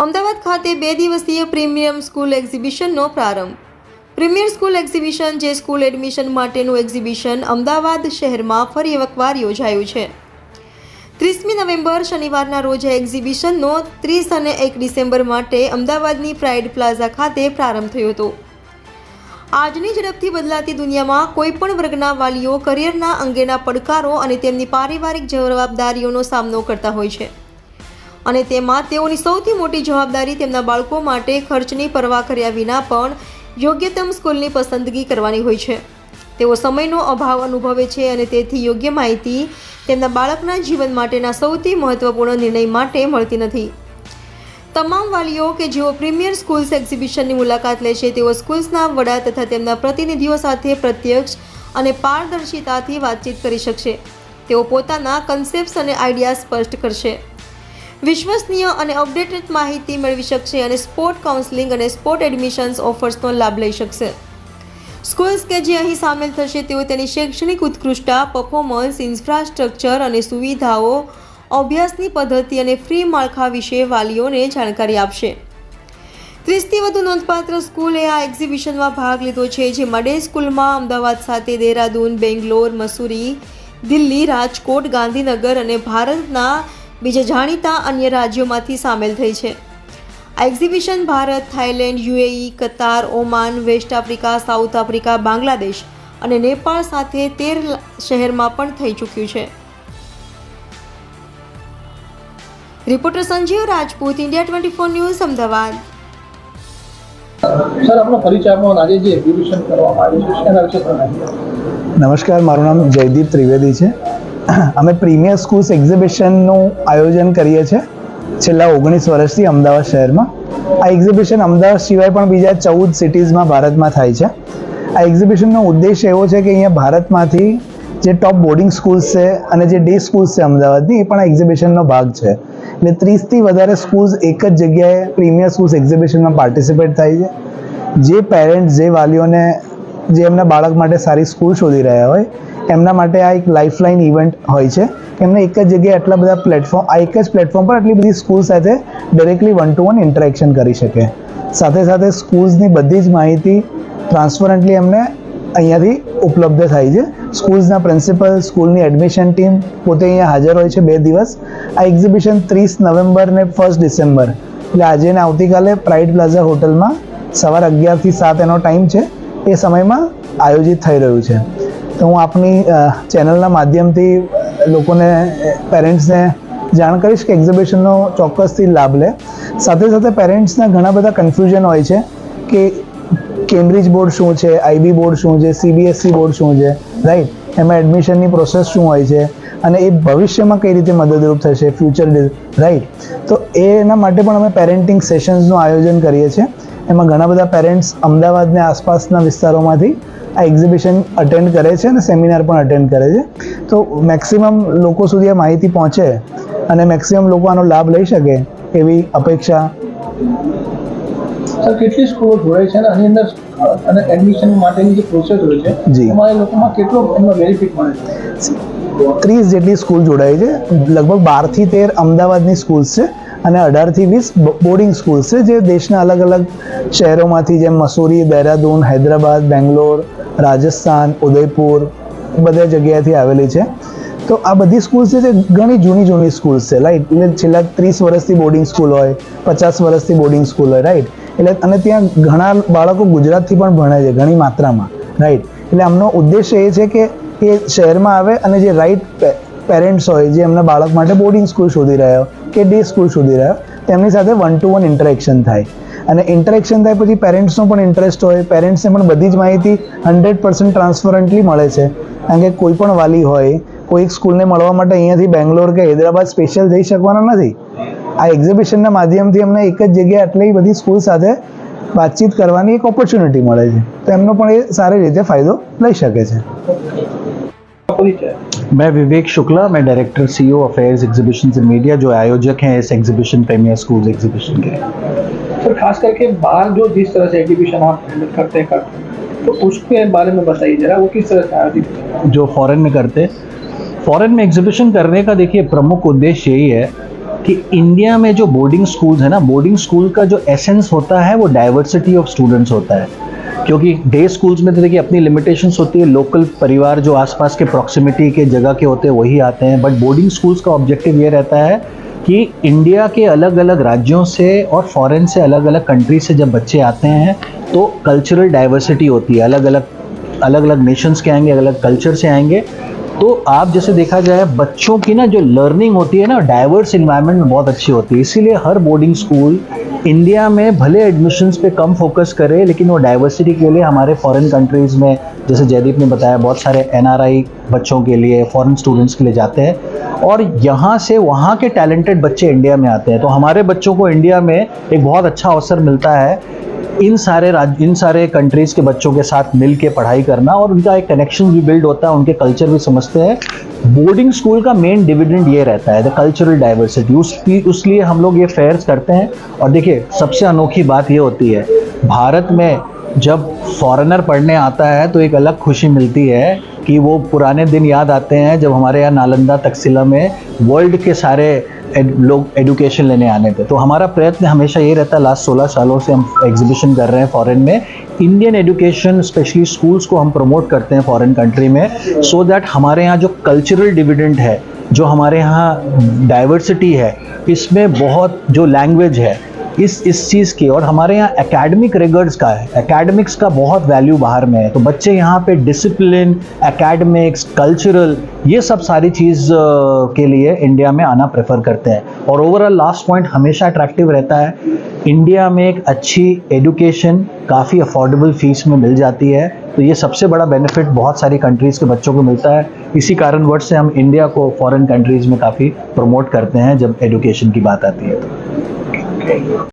અમદાવાદ ખાતે 2 દિવસીય premium school એક્ઝિબિશનનો પ્રારંભ. પ્રીમિયર સ્કૂલ એક્ઝિબિશન જે સ્કૂલ એડમિશન માટેનું એક્ઝિબિશન અમદાવાદ શહેરમાં ફરી એકવાર યોજાયું છે. 30મી નવેમ્બર શનિવારના રોજ આ એક્ઝિબિશનનો 30 અને 1 ડિસેમ્બર માટે અમદાવાદની પ્રાઇડ પ્લાઝા ખાતે પ્રારંભ થયો હતો. આજની ઝડપથી બદલાતી દુનિયામાં કોઈપણ વર્ગના વાલીઓ કરિયરના અંગેના પડકારો અને તેમની પારિવારિક જવાબદારીઓનો સામનો કરતા હોય છે અને તેમાં તેઓની સૌથી મોટી જવાબદારી તેમના બાળકો માટે ખર્ચની પરવા કર્યા વિના પણ યોગ્યતમ સ્કૂલની પસંદગી કરવાની હોય છે. તેઓ સમયનો અભાવ અનુભવે છે અને તેથી યોગ્ય માહિતી તેમના બાળકના જીવન માટેના સૌથી મહત્વપૂર્ણ નિર્ણય માટે મળતી નથી. તમામ વાલીઓ કે જેઓ પ્રીમિયર સ્કૂલ્સ એક્ઝિબિશનની મુલાકાત લે છે તેઓ સ્કૂલ્સના વડા તથા તેમના પ્રતિનિધિઓ સાથે પ્રત્યક્ષ અને પારદર્શિતાથી વાતચીત કરી શકશે. તેઓ પોતાના કન્સેપ્ટ્સ અને આઈડિયા સ્પષ્ટ કરશે, વિશ્વસનીય અને અપડેટેડ માહિતી મેળવી શકશે અને સ્પોર્ટ કાઉન્સેલિંગ અને સ્પોર્ટ એડમિશન્સ ઓફર્સનો લાભ લઈ શકશે. સ્કૂલ્સ કે જે અહીં સામેલ થશે તેઓ તેની શૈક્ષણિક ઉત્કૃષ્ટતા, પરફોર્મન્સ, ઇન્ફ્રાસ્ટ્રક્ચર અને સુવિધાઓ, અભ્યાસની પદ્ધતિ અને ફ્રી માળખા વિશે વાલીઓને જાણકારી આપશે. 30થી વધુ નોંધપાત્ર સ્કૂલે આ એક્ઝિબિશનમાં ભાગ લીધો છે, જેમાં ડે સ્કૂલમાં અમદાવાદ સાથે દેહરાદૂન, બેંગ્લોર, મસૂરી, દિલ્હી, રાજકોટ, ગાંધીનગર અને ભારતના બીજા જાણીતા અન્ય રાજ્યોમાંથી સામેલ થઈ છે. આ exhibition Bharat, Thailand, UAE, Qatar, Oman, West Africa, South Africa, Bangladesh અને નેપાળ સાથે 13 શહેરમાં પણ થઈ ચૂક્યું છે. Reporter Sanjeev Rajput, India 24 news, Ahmedabad. Sir, આપનો પરિચય આપો. આજે જે એક્ઝિબિશન કરવામાં આવ્યું છે તેના વિશે જણાવો. નમસ્કાર, મારું નામ જયદીપ ત્રિવેદી છે. અમે પ્રીમિયર સ્કૂલ્સ એક્ઝિબિશનનું આયોજન કરીએ છીએ છેલ્લા 19 વર્ષથી અમદાવાદ શહેરમાં. આ એક્ઝિબિશન અમદાવાદ સિવાય પણ બીજા 14 સિટીઝમાં ભારતમાં થાય છે. આ એક્ઝિબિશનનો ઉદ્દેશ એવો છે કે અહીંયા ભારતમાંથી જે ટોપ બોર્ડિંગ સ્કૂલ્સ છે અને જે ડે સ્કૂલ્સ છે અમદાવાદની, એ પણ આ એક્ઝિબિશનનો ભાગ છે. એટલે 30થી વધારે સ્કૂલ્સ એક જ જગ્યાએ પ્રીમિયર સ્કૂલ્સ એક્ઝિબિશનમાં પાર્ટિસિપેટ થાય છે. જે પેરેન્ટ્સ, જે વાલીઓને જે એમના બાળક માટે સારી સ્કૂલ શોધી રહ્યા હોય એમના માટે આ એક લાઇફલાઇન ઇવેન્ટ હોય છે. એમને એક જ જગ્યાએ આટલા બધા પ્લેટફોર્મ, આ એક જ પ્લેટફોર્મ પર આટલી બધી સ્કૂલ સાથે ડાયરેક્ટલી 1-to-1 ઇન્ટરેક્શન કરી શકે. સાથે સાથે સ્કૂલ્સની બધી જ માહિતી ટ્રાન્સપરન્ટલી એમને અહીંયાથી ઉપલબ્ધ થાય છે. સ્કૂલ્સના પ્રિન્સિપલ, સ્કૂલની એડમિશન ટીમ પોતે અહીંયા હાજર હોય છે 2 દિવસ. આ એક્ઝિબિશન 30 નવેમ્બર ને 1 ડિસેમ્બર એટલે આજે ને આવતીકાલે પ્રાઇડ પ્લાઝા હોટલમાં સવારે 11થી 7 એનો ટાઈમ છે. એ સમયમાં આયોજિત થઈ રહ્યું છે. તો હું આપની ચેનલના માધ્યમથી લોકોને, પેરેન્ટ્સને જાણ કરીશ કે એક્ઝિબિશનનો ચોક્કસથી લાભ લે. સાથે સાથે પેરેન્ટ્સના ઘણા બધા કન્ફ્યુઝન હોય છે કે કેમ્બ્રિજ બોર્ડ શું છે, આઈબી બોર્ડ શું છે, સીબીએસઈ બોર્ડ શું છે, રાઈટ, એમાં એડમિશનની પ્રોસેસ શું હોય છે અને એ ભવિષ્યમાં કઈ રીતે મદદરૂપ થશે, ફ્યુચર, રાઈટ. તો એના માટે પણ અમે પેરેન્ટિંગ સેશન્સનું આયોજન કરીએ છીએ. એમાં ઘણા બધા પેરેન્ટ્સ અમદાવાદને આસપાસના વિસ્તારોમાંથી આ એક્ઝિબિશન અટેન્ડ કરે છે અને સેમિનાર પણ અટેન્ડ કરે છે. તો મેક્સિમમ લોકો સુધી આ માહિતી પહોંચે અને મેક્સિમમ લોકો આનો લાભ લઈ શકે એવી અપેક્ષા. સર, કેટલી સ્કૂલો જોડાય છે અને આની અંદર અને એડમિશન માટેની જે પ્રોસેસ હોય છે એમાં એ લોકોમાં કેટલો એમનો બેનિફિટ મળે છે? 30 જેટલી સ્કૂલ જોડાય છે. લગભગ 12થી 13 અમદાવાદની સ્કૂલ્સ છે અને 18થી 20 બોર્ડિંગ સ્કૂલ્સ છે, જે દેશના અલગ અલગ શહેરોમાંથી, જેમ મસૂરી, દહેરાદૂન, હૈદરાબાદ, બેંગ્લોર, રાજસ્થાન, ઉદયપુર, બધા જગ્યાએથી આવેલી છે. તો આ બધી સ્કૂલ્સ છે જે ઘણી જૂની સ્કૂલ્સ છે, રાઈટ. એટલે છેલ્લા 30 વર્ષથી બોર્ડિંગ સ્કૂલ હોય, 50 વર્ષથી બોર્ડિંગ સ્કૂલ હોય, રાઈટ. એટલે અને ત્યાં ઘણા બાળકો ગુજરાતથી પણ ભણે છે ઘણી માત્રામાં, રાઈટ. એટલે આમનો ઉદ્દેશ્ય એ છે કે એ શહેરમાં આવે અને જે રાઈટ પેરેન્ટ્સ હોય, જે એમના બાળક માટે બોર્ડિંગ સ્કૂલ શોધી રહ્યા હોય કે ડે સ્કૂલ શોધી રહ્યા હોય, તેમની સાથે 1-to-1 ઇન્ટરેક્શન થાય. અને ઇન્ટરેક્શન થાય પછી પેરેન્ટ્સનો પણ ઇન્ટરેસ્ટ હોય, પેરેન્ટ્સને પણ બધી જ માહિતી 100% ટ્રાન્સપરન્ટલી મળે છે. કારણ કે કોઈ પણ વાલી હોય, કોઈ સ્કૂલને મળવા માટે અહીંયાથી બેંગ્લોર કે હૈદરાબાદ સ્પેશિયલ જઈ શકવાના નથી. આ એક્ઝિબિશનના માધ્યમથી અમને એક જ જગ્યાએ આટલી બધી સ્કૂલ સાથે વાતચીત કરવાની એક ઓપોર્ચ્યુનિટી મળે છે. તો એમનો પણ એ સારી રીતે ફાયદો લઈ શકે છે. मैं विवेक शुक्ला, मैं director CEO affairs exhibition and media, जो आयोजक हैं इस एग्जीबिशन प्रीमियर स्कूल्स एग्जीबिशन के. सर, खास करके बाहर जो जिस तरह से एग्जीबिशन आप हैंडल करते हैं तो उसके बारे में बताइए जरा, वो किस तरह से आयोजित जो फॉरेन में करते हैं, फॉरेन में एग्जीबिशन करने का देखिए प्रमुख उद्देश्य यही है कि इंडिया में जो बोर्डिंग स्कूल्स है ना, बोर्डिंग स्कूल का जो एसेंस होता है वो डाइवर्सिटी ऑफ स्टूडेंट्स होता है। क्योंकि डे स्कूल्स में तो देखिए अपनी लिमिटेशंस होती है, लोकल परिवार जो आसपास के प्रॉक्सिमिटी के जगह के होते हैं वही आते हैं, बट बोर्डिंग स्कूल्स का ऑब्जेक्टिव ये रहता है कि इंडिया के अलग अलग राज्यों से और फॉरेन से अलग अलग कंट्री से जब बच्चे आते हैं तो कल्चरल डाइवर्सिटी होती है, अलग अलग नेशंस के आएंगे, अलग अलग कल्चर से आएंगे। तो आप जैसे देखा जाए बच्चों की ना जो लर्निंग होती है ना डाइवर्स इन्वायरमेंट में बहुत अच्छी होती है। इसीलिए हर बोर्डिंग स्कूल इंडिया में भले एडमिशन्स पे कम फोकस करे, लेकिन वो डाइवर्सिटी के लिए हमारे फॉरेन कंट्रीज़ में, जैसे जयदीप ने बताया, बहुत सारे NRI बच्चों के लिए, फॉरेन स्टूडेंट्स के लिए जाते हैं और यहाँ से वहाँ के टैलेंटेड बच्चे इंडिया में आते हैं। तो हमारे बच्चों को इंडिया में एक बहुत अच्छा अवसर मिलता है इन सारे कंट्रीज़ के बच्चों के साथ मिल के पढ़ाई करना, और उनका एक कनेक्शन भी बिल्ड होता है, उनके कल्चर भी समझते हैं। बोर्डिंग स्कूल का मेन डिविडेंड ये रहता है, द कल्चरल डाइवर्सिटी। उसलिए हम लोग ये फेयर्स करते हैं। और देखिए सबसे अनोखी बात ये होती है, भारत में जब फॉरेनर पढ़ने आता है तो एक अलग खुशी मिलती है कि वो पुराने दिन याद आते हैं जब हमारे यहाँ नालंदा तक्षशिला में वर्ल्ड के सारे लोग एजुकेशन लेने आने थे। तो हमारा प्रयत्न हमेशा ये रहता है, लास्ट 16 सालों से हम एग्जीबिशन कर रहे हैं फॉरेन में, इंडियन एजुकेशन स्पेशली स्कूल्स को हम प्रमोट करते हैं फॉरेन कंट्री में, सो दैट हमारे यहाँ जो कल्चरल डिविडेंड है, जो हमारे यहाँ डाइवर्सिटी है, इसमें बहुत जो लैंग्वेज है इस चीज़ की, और हमारे यहाँ एकेडमिक रिगर्स का है, एकेडमिक्स का बहुत वैल्यू बाहर में है। तो बच्चे यहाँ पे डिसिप्लिन, एकेडमिक्स, कल्चरल, ये सब सारी चीज़ के लिए इंडिया में आना प्रेफर करते हैं। और ओवरऑल लास्ट पॉइंट हमेशा अट्रैक्टिव रहता है, इंडिया में एक अच्छी एजुकेशन काफ़ी अफोर्डेबल फीस में मिल जाती है। तो ये सबसे बड़ा बेनिफिट बहुत सारी कंट्रीज़ के बच्चों को मिलता है। इसी कारणवश से हम इंडिया को फॉरेन कंट्रीज़ में काफ़ी प्रमोट करते हैं जब एजुकेशन की बात आती है तो।